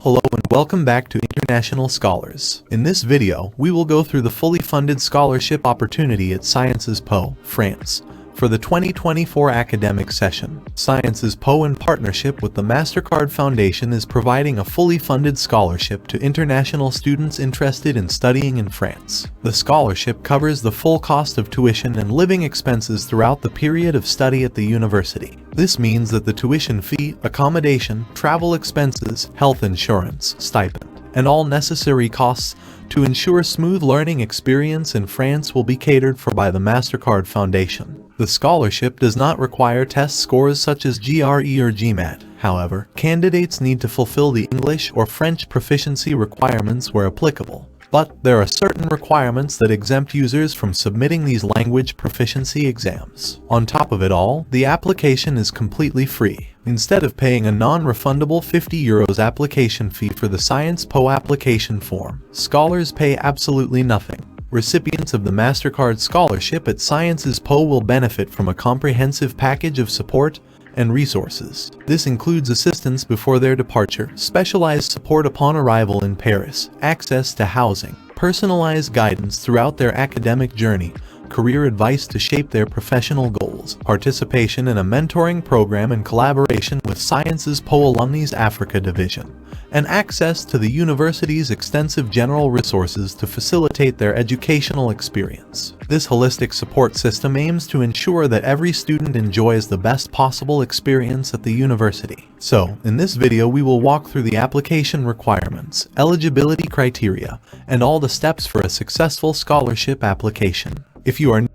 Hello and welcome back to International Scholars. In this video, we will go through the fully funded scholarship opportunity at Sciences Po, France, for the 2024 academic session. Sciences Po, in partnership with the MasterCard Foundation, is providing a fully funded scholarship to international students interested in studying in France. The scholarship covers the full cost of tuition and living expenses throughout the period of study at the university. This means that the tuition fee, accommodation, travel expenses, health insurance, stipend, and all necessary costs to ensure smooth learning experience in France will be catered for by the MasterCard Foundation. The scholarship does not require test scores such as GRE or GMAT. However, candidates need to fulfill the English or French proficiency requirements where applicable. But there are certain requirements that exempt users from submitting these language proficiency exams. On top of it all, the application is completely free. Instead of paying a non-refundable €50 application fee for the Sciences Po application form, scholars pay absolutely nothing. Recipients of the MasterCard scholarship at Sciences Po will benefit from a comprehensive package of support and resources. This includes assistance before their departure, specialized support upon arrival in Paris, access to housing, personalized guidance throughout their academic journey, career advice to shape their professional goals, participation in a mentoring program in collaboration with Sciences Po Alumni's Africa Division, and access to the university's extensive general resources to facilitate their educational experience. This holistic support system aims to ensure that every student enjoys the best possible experience at the university. So, in this video we will walk through the application requirements, eligibility criteria, and all the steps for a successful scholarship application. If you are new,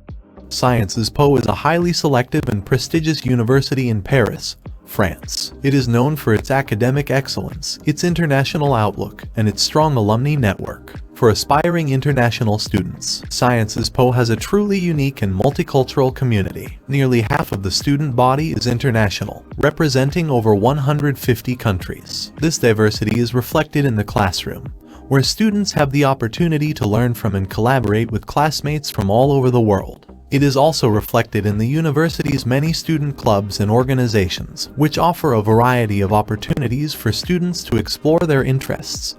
Sciences Po is a highly selective and prestigious university in Paris, France. It is known for its academic excellence, its international outlook, and its strong alumni network. For aspiring international students, Sciences Po has a truly unique and multicultural community. Nearly half of the student body is international, representing over 150 countries. This diversity is reflected in the classroom, where students have the opportunity to learn from and collaborate with classmates from all over the world. It is also reflected in the university's many student clubs and organizations, which offer a variety of opportunities for students to explore their interests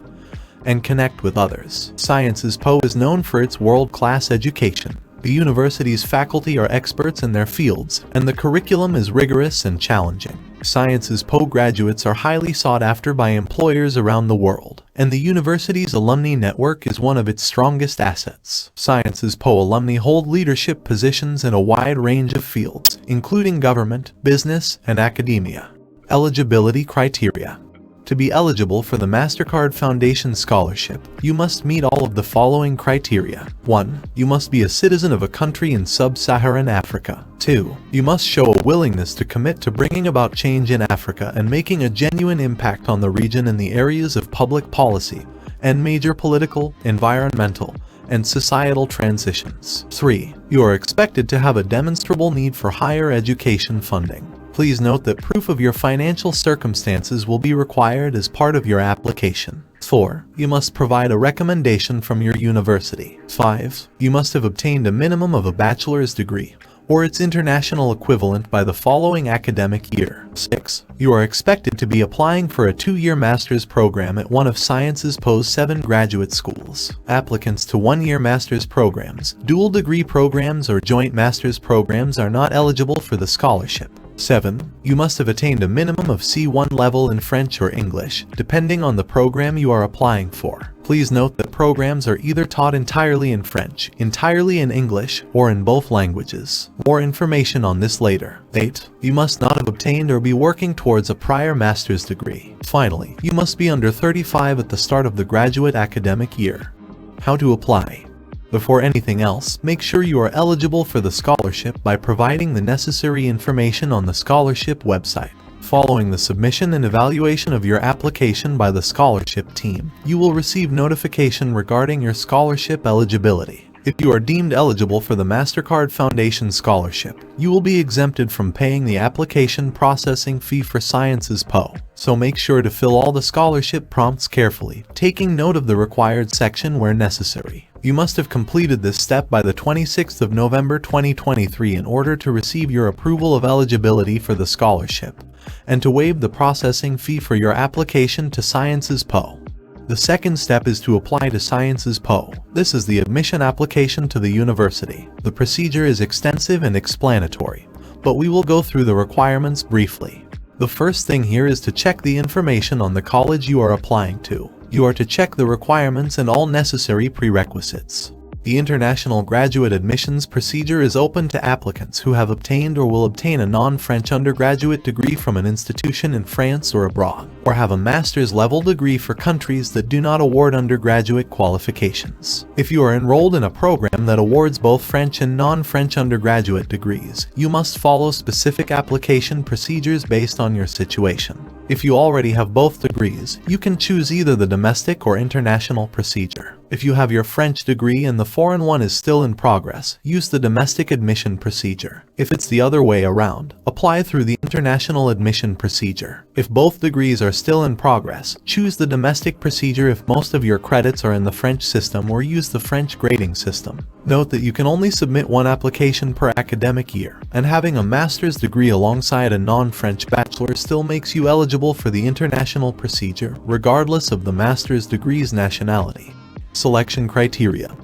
and connect with others. Sciences Po is known for its world-class education. The university's faculty are experts in their fields, and the curriculum is rigorous and challenging. Sciences Po graduates are highly sought after by employers around the world, and the university's alumni network is one of its strongest assets. Sciences Po alumni hold leadership positions in a wide range of fields, including government, business, and academia. Eligibility criteria. To be eligible for the MasterCard Foundation scholarship, you must meet all of the following criteria. 1. You must be a citizen of a country in sub-Saharan Africa. 2. You must show a willingness to commit to bringing about change in Africa and making a genuine impact on the region in the areas of public policy and major political, environmental, and societal transitions. 3. You are expected to have a demonstrable need for higher education funding. Please note that proof of your financial circumstances will be required as part of your application. 4. You must provide a recommendation from your university. 5. You must have obtained a minimum of a bachelor's degree or its international equivalent by the following academic year. 6. You are expected to be applying for a 2-year master's program at one of Sciences Po's 7 graduate schools. Applicants to 1-year master's programs, dual degree programs, or joint master's programs are not eligible for the scholarship. 7. You must have attained a minimum of C1 level in French or English, depending on the program you are applying for. Please note that programs are either taught entirely in French, entirely in English, or in both languages. More information on this later. 8. You must not have obtained or be working towards a prior master's degree. Finally, you must be under 35 at the start of the graduate academic year. How to apply? Before anything else, make sure you are eligible for the scholarship by providing the necessary information on the scholarship website. Following the submission and evaluation of your application by the scholarship team, you will receive notification regarding your scholarship eligibility. If you are deemed eligible for the MasterCard Foundation scholarship, you will be exempted from paying the application processing fee for Sciences Po. So make sure to fill all the scholarship prompts carefully, taking note of the required section where necessary. You must have completed this step by the 26th of November 2023 in order to receive your approval of eligibility for the scholarship, and to waive the processing fee for your application to Sciences Po. The second step is to apply to Sciences Po. This is the admission application to the university. The procedure is extensive and explanatory, but we will go through the requirements briefly. The first thing here is to check the information on the college you are applying to. You are to check the requirements and all necessary prerequisites. The international graduate admissions procedure is open to applicants who have obtained or will obtain a non-French undergraduate degree from an institution in France or abroad, or have a master's level degree for countries that do not award undergraduate qualifications. If you are enrolled in a program that awards both French and non-French undergraduate degrees, you must follow specific application procedures based on your situation. If you already have both degrees, you can choose either the domestic or international procedure. If you have your French degree and the foreign one is still in progress, use the domestic admission procedure. If it's the other way around, apply through the international admission procedure. If both degrees are still in progress, choose the domestic procedure if most of your credits are in the French system, or use the French grading system. Note that you can only submit one application per academic year, and having a master's degree alongside a non-French bachelor still makes you eligible for the international procedure, regardless of the master's degree's nationality. Selection criteria.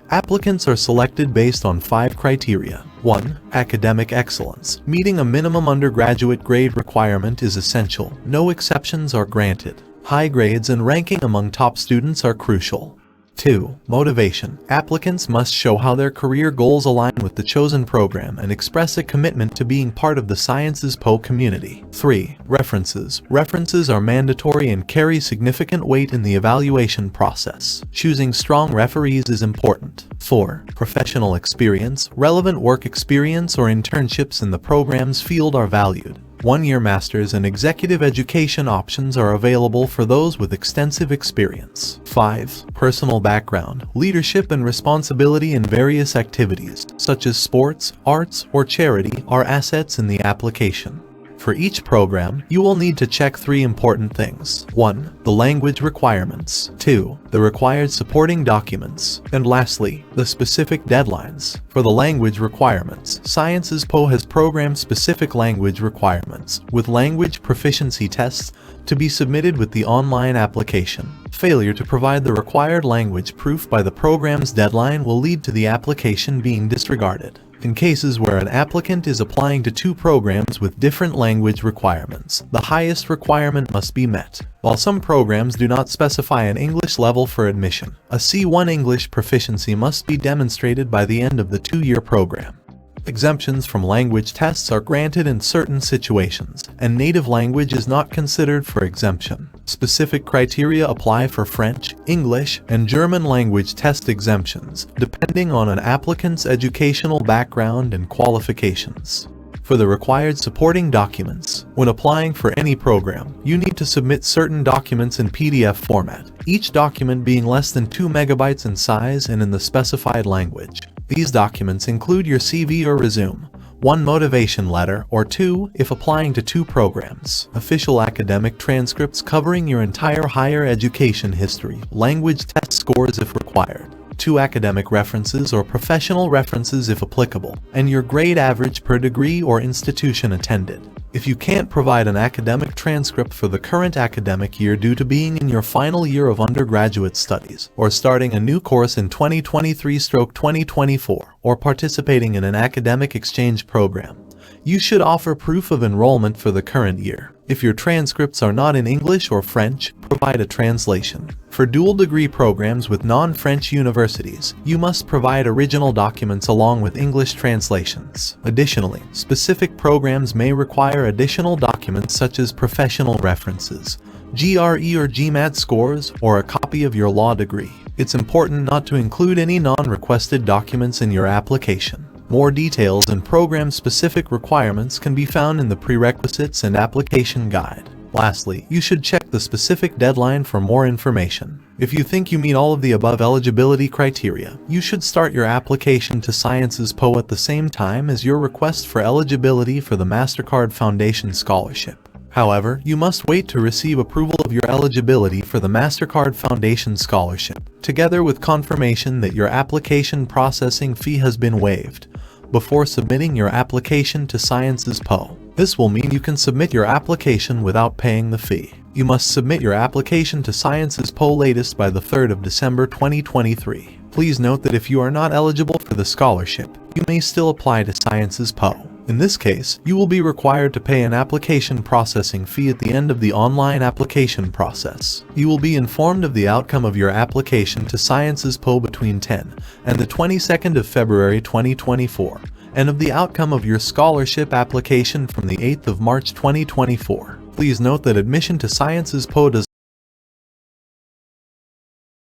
Applicants are selected based on 5 criteria. 1. Academic excellence. Meeting a minimum undergraduate grade requirement is essential. No exceptions are granted. High grades and ranking among top students are crucial. 2. Motivation. Applicants must show how their career goals align with the chosen program and express a commitment to being part of the Sciences Po community. 3. References. References are mandatory and carry significant weight in the evaluation process. Choosing strong referees is important. 4. Professional experience. Relevant work experience or internships in the program's field are valued. 1-year master's and executive education options are available for those with extensive experience. 5. Personal background. Leadership and responsibility in various activities, such as sports, arts, or charity, are assets in the application. For each program, you will need to check 3 important things. 1. The language requirements. 2. The required supporting documents. And lastly, the specific deadlines. For the language requirements, Sciences Po has program-specific language requirements, with language proficiency tests to be submitted with the online application. Failure to provide the required language proof by the program's deadline will lead to the application being disregarded. In cases where an applicant is applying to 2 programs with different language requirements, the highest requirement must be met. While some programs do not specify an English level for admission, a C1 English proficiency must be demonstrated by the end of the 2-year program. Exemptions from language tests are granted in certain situations, and native language is not considered for exemption. Specific criteria apply for French, English, and German language test exemptions, depending on an applicant's educational background and qualifications. For the required supporting documents, when applying for any program, you need to submit certain documents in PDF format, each document being less than 2 megabytes in size and in the specified language. These documents include your CV or resume, 1 motivation letter, or 2, if applying to 2 programs, official academic transcripts covering your entire higher education history, language test scores if required, 2 academic references or professional references if applicable, and your grade average per degree or institution attended. If you can't provide an academic transcript for the current academic year due to being in your final year of undergraduate studies, or starting a new course in 2023/2024, or participating in an academic exchange program, you should offer proof of enrollment for the current year. If your transcripts are not in English or French, provide a translation. For dual degree programs with non-French universities, you must provide original documents along with English translations. Additionally, specific programs may require additional documents such as professional references, GRE or GMAT scores, or a copy of your law degree. It's important not to include any non-requested documents in your application. More details and program-specific requirements can be found in the prerequisites and application guide. Lastly, you should check the specific deadline for more information. If you think you meet all of the above eligibility criteria, you should start your application to Sciences Po at the same time as your request for eligibility for the MasterCard Foundation Scholarship. However, you must wait to receive approval of your eligibility for the MasterCard Foundation Scholarship, together with confirmation that your application processing fee has been waived, before submitting your application to Sciences Po. This will mean you can submit your application without paying the fee. You must submit your application to Sciences Po latest by the 3rd of December 2023. Please note that if you are not eligible for the scholarship, you may still apply to Sciences Po. In this case, you will be required to pay an application processing fee at the end of the online application process. You will be informed of the outcome of your application to Sciences Po between 10 and the 22nd of February 2024, and of the outcome of your scholarship application from the 8th of March 2024. Please note that admission to Sciences Po does